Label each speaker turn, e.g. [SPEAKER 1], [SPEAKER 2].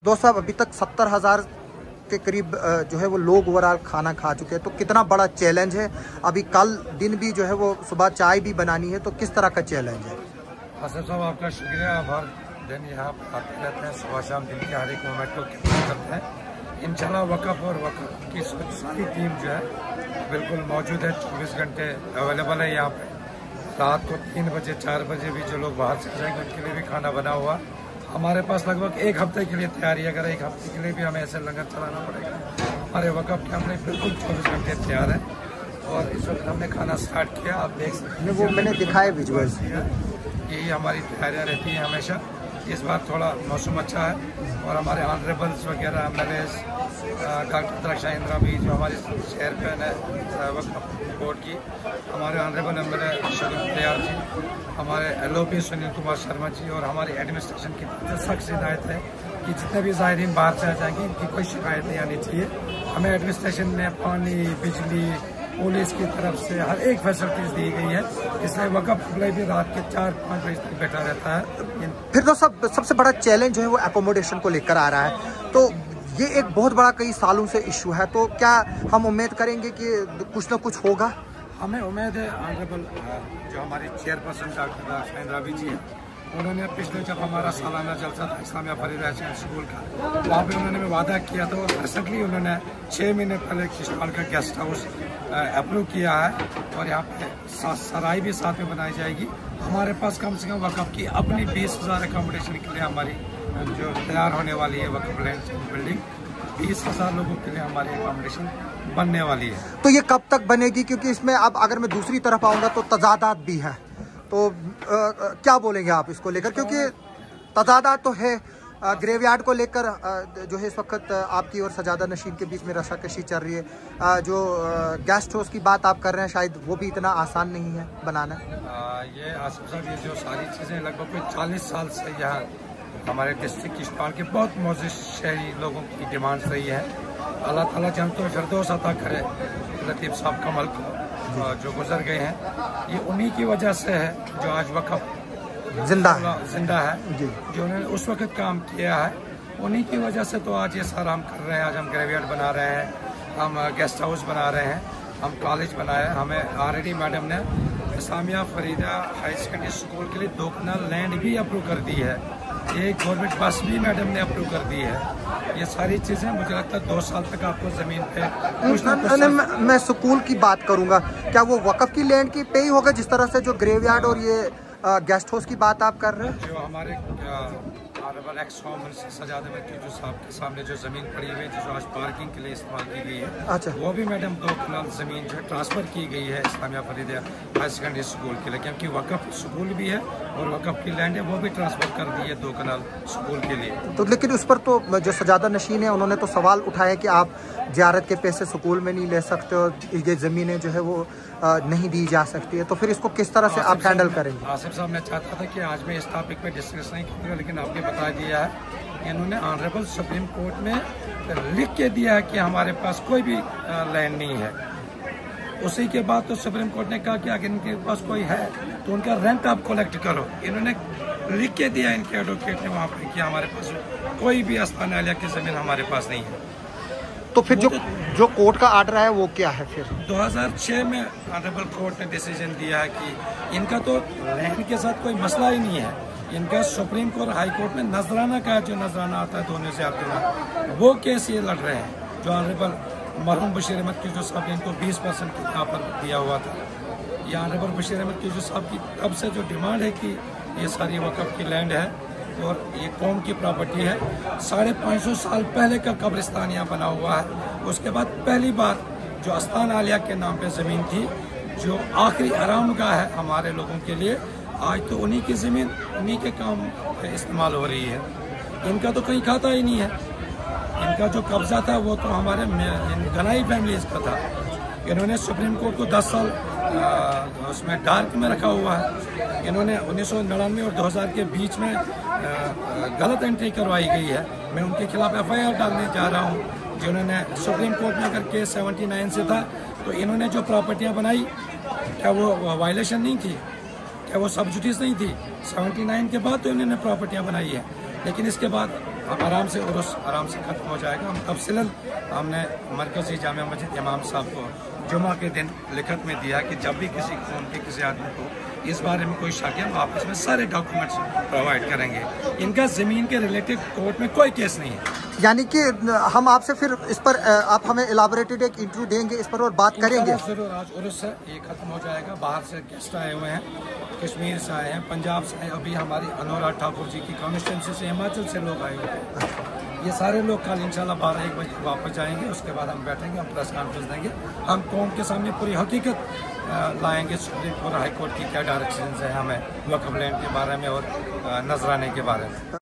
[SPEAKER 1] दोस्त साहब अभी तक 70,000 के करीब जो है वो लोग ओवरऑल खाना खा चुके हैं, तो कितना बड़ा चैलेंज है। अभी कल दिन भी जो है वो सुबह चाय भी बनानी है, तो किस तरह का चैलेंज है।
[SPEAKER 2] आसिफ साहब आपका शुक्रिया। आप हर दिन यहाँ आते रहते हैं, सुबह शाम दिन के हर एक मोमेंट को कैप्चर करते हैं। इंशाल्लाह वक़फ़ और वक़फ़ की सारी टीम जो है बिल्कुल मौजूद है, 24 घंटे अवेलेबल है यहाँ पे। रात को 3 बजे 4 बजे भी जो लोग बाहर से जाएंगे उनके लिए भी खाना बना हुआ हमारे पास लगभग 1 हफ्ते के लिए तैयारी है। अगर 1 हफ्ते के लिए भी हमें ऐसे लंगर चलाना पड़ेगा, हमारे वक़फ़ के हमने बिल्कुल 24 घंटे तैयार है। और इस वक्त हमने खाना स्टार्ट किया, आप देख सकते हैं, वो
[SPEAKER 1] मैंने दिखाया विजुअल्स।
[SPEAKER 2] यही हमारी तैयारियाँ रहती हैं हमेशा। इस बार थोड़ा मौसम अच्छा है और हमारे ऑनरेबल्स वगैरह MLAs डॉक्टर द्राक्षा इंदिरा भी जो हमारे चेयरमैन है वक़फ़ बोर्ड की, हमारे ऑनरेबल MLA शरीफ तैयार जी, हमारे LOP सुनील कुमार शर्मा जी और हमारी एडमिनिस्ट्रेशन की सख्त हिदायत है कि जितने भी ज़ायरीन बाहर से आ जाएंगे इनकी कोई शिकायत नहीं आनी चाहिए। हमें एडमिनिस्ट्रेशन ने पानी, बिजली, पुलिस की तरफ से हर एक फैसिलिटीज दी गई है, इसलिए वक़फ़ अप्लाई भी रात के 4-5 बजे तक बैठा रहता है।
[SPEAKER 1] फिर तो सबसे बड़ा चैलेंज जो है वो एकोमोडेशन को लेकर आ रहा है, तो ये एक बहुत बड़ा कई सालों से इशू है, तो क्या हम उम्मीद करेंगे कि कुछ न कुछ होगा।
[SPEAKER 2] हमें उम्मीद है ऑनरेबल जो हमारी चेयरपर्सन डॉक्टर द्राक्षा इंदिरा जी हैं, उन्होंने पिछले जब हमारा सालाना जलसा था इस्लामिया फरीदा स्कूल का, वहाँ पे उन्होंने वादा किया था। रिसेंटली उन्होंने 6 महीने पहले किश्तवाड़ का गेस्ट हाउस अप्रूव किया है और यहाँ पे सराय भी साथ में बनाई जाएगी। हमारे पास कम से कम वक़फ़ की अपनी 20,000 अकोमोडेशन के लिए हमारी जो तैयार होने वाली है वक़फ़ लैंड बिल्डिंग, 20,000 लोगों के लिए हमारी अकोमोडेशन बनने वाली है।
[SPEAKER 1] तो ये कब तक बनेगी, क्योंकि इसमें अब अगर मैं दूसरी तरफ आऊँगा तो तजादात भी है, तो क्या बोलेंगे आप इसको लेकर, क्योंकि तजादात तो है ग्रेवयार्ड को लेकर जो है इस वक्त आपकी और सजादा नशीन के बीच में रस्साकशी चल रही है। जो गेस्ट हाउस की बात आप कर रहे हैं शायद वो भी इतना आसान नहीं है बनाना।
[SPEAKER 2] ये आसिफ साहब, ये जो सारी चीज़ें लगभग 40 साल से यहाँ हमारे डिस्ट्रिक्ट किश्तवाड़ के बहुत मौजूद शहरी लोगों की डिमांड रही है। अल्लाह ताला जानते हो फिरदौस अता करे लतीफ़ साहब कमल को जो गुजर गए हैं, ये उन्हीं की वजह से है जो आज वक़फ़ जिंदा है, जो उन्होंने उस वक्त काम किया है, उन्हीं की वजह से तो आज ये सारा हम कर रहे हैं। आज हम ग्रेवयार्ड बना रहे हैं, हम गेस्ट हाउस बना रहे हैं, हम कॉलेज बनाए। हमें ऑलरेडी मैडम ने Islamia Farida high secondary school के लिए 2 कनाल लैंड भी अप्रूव कर दी है, एक गवर्नमेंट बस भी मैडम ने अप्रूव कर दी है। ये सारी चीज़ें मुझे लगता है 2 साल तक आपको ज़मीन पे
[SPEAKER 1] मैं स्कूल की बात करूँगा, क्या वो वक़फ़ की लैंड की पे ही होगा जिस तरह से जो ग्रेवयार्ड और ये गेस्ट हाउस की बात आप कर रहे हैं।
[SPEAKER 2] जो हमारे ऑनरेबल एक्स होम मिनिस्टर सजादा जो साहब के सामने जो ज़मीन पड़ी हुई है जो आज पार्किंग के लिए इस्तेमाल की गई है,
[SPEAKER 1] अच्छा, वो
[SPEAKER 2] भी मैडम 2 कनाल ज़मीन जो ट्रांसफ़र की गई है Islamia Farida high secondary school के लिए, क्योंकि वक़फ़ स्कूल भी है और वक़फ़ की लैंड है, वो भी ट्रांसफ़र कर दी है 2 कनाल स्कूल के लिए।
[SPEAKER 1] तो लेकिन उस पर तो जो सजादा नशीन है उन्होंने तो सवाल उठाया कि आप ज़ियारत के पैसे स्कूल में नहीं ले सकते और ये ज़मीनें जो है वो नहीं दी जा सकती है, तो फिर इसको किस तरह से आप हैंडल करेंगे।
[SPEAKER 2] आसिफ साहब, मैं चाहता था कि आज मैं इस टॉपिक पे डिस्कस नहीं करूँगा, लेकिन आपने बता दिया है। इन्होंने ऑनरेबल सुप्रीम कोर्ट में लिख के दिया है कि हमारे पास कोई भी लैंड नहीं है। उसी के बाद तो सुप्रीम कोर्ट ने कहा कि अगर इनके पास कोई है तो उनका रेंट आप कलेक्ट करो। इन्होंने लिख के दिया इनके एडवोकेट ने वहाँ पे कि हमारे पास कोई भी आस्थान आलिया की ज़मीन हमारे पास नहीं है।
[SPEAKER 1] तो फिर जो कोर्ट का आर्डर है वो क्या है। फिर
[SPEAKER 2] 2006 में ऑनरेबल कोर्ट ने डिसीजन दिया है कि इनका तो लैंड के साथ कोई मसला ही नहीं है, इनका सुप्रीम कोर्ट हाई कोर्ट में नजराना का जो नजराना आता है 2 से आप वो केस ये लड़ रहे हैं। जो ऑनरेबल मरहूम बशीर अहमद की जो साहब ने इनको 20% की यहाँ पर दिया हुआ था, ये ऑनरेबल बशीर अहमद की जो साहब की तब से जो डिमांड है कि ये सारी वक़फ़ की लैंड है और ये कौम की प्रॉपर्टी है। 550 साल पहले का कब्रिस्तान यहाँ बना हुआ है। उसके बाद पहली बार जो आस्थान आलिया के नाम पे ज़मीन थी, जो आखिरी आरामगाह है हमारे लोगों के लिए, आज तो उन्हीं की ज़मीन उन्हीं के काम इस्तेमाल हो रही है। इनका तो कहीं खाता ही नहीं है। इनका जो कब्जा था वो तो हमारे गनाई फैमिलीज का था। इन्होंने सुप्रीम कोर्ट को 10 साल उसमें डार्क में रखा हुआ है। इन्होंने 1999 और 2000 के बीच में गलत एंट्री करवाई गई है। मैं उनके खिलाफ FIR डालने जा रहा हूँ। जिन्होंने सुप्रीम कोर्ट में अगर केस 79 से था तो इन्होंने जो प्रॉपर्टियाँ बनाई क्या वो वायलेशन नहीं थी, क्या वो सब जुडिस नहीं थी। 79 के बाद तो इन्होंने प्रॉपर्टियाँ बनाई है, लेकिन इसके बाद हम आराम से उर्स आराम से खत्म हो जाएगा। हम तफसीलन हमने मरकजी जामिया मस्जिद इमाम साहब को जुमा के दिन लिखत में दिया कि जब भी किसी कौम के किसी आदमी को इस बारे में कोई शक है, हम आपस में सारे डॉक्यूमेंट्स प्रोवाइड करेंगे। इनका ज़मीन के रिलेटेड कोर्ट में कोई केस नहीं है।
[SPEAKER 1] यानी कि हम आपसे फिर इस पर आप हमें इलाबोरेटेड एक इंटरव्यू देंगे इस पर और बात करेंगे।
[SPEAKER 2] जरूर, आज उर्स है, ये खत्म हो जाएगा। बाहर से गेस्ट आए हुए हैं, कश्मीर से आए हैं, पंजाब से आए, अभी हमारी अनुराग ठाकुर जी की कॉन्स्टिट्यूंसी से हिमाचल से लोग आए हुए हैं। ये सारे लोग कल इंशाल्लाह 12-1 बजे वापस जाएंगे। उसके बाद हम बैठेंगे, हम प्रेस कॉन्फ्रेंस देंगे, हम कौम के सामने पूरी हकीकत लाएंगे। सुप्रीम कोर्ट हाई कोर्ट की क्या डायरेक्शन है हमें वक्फ लैंड के बारे में और नजराने के बारे में।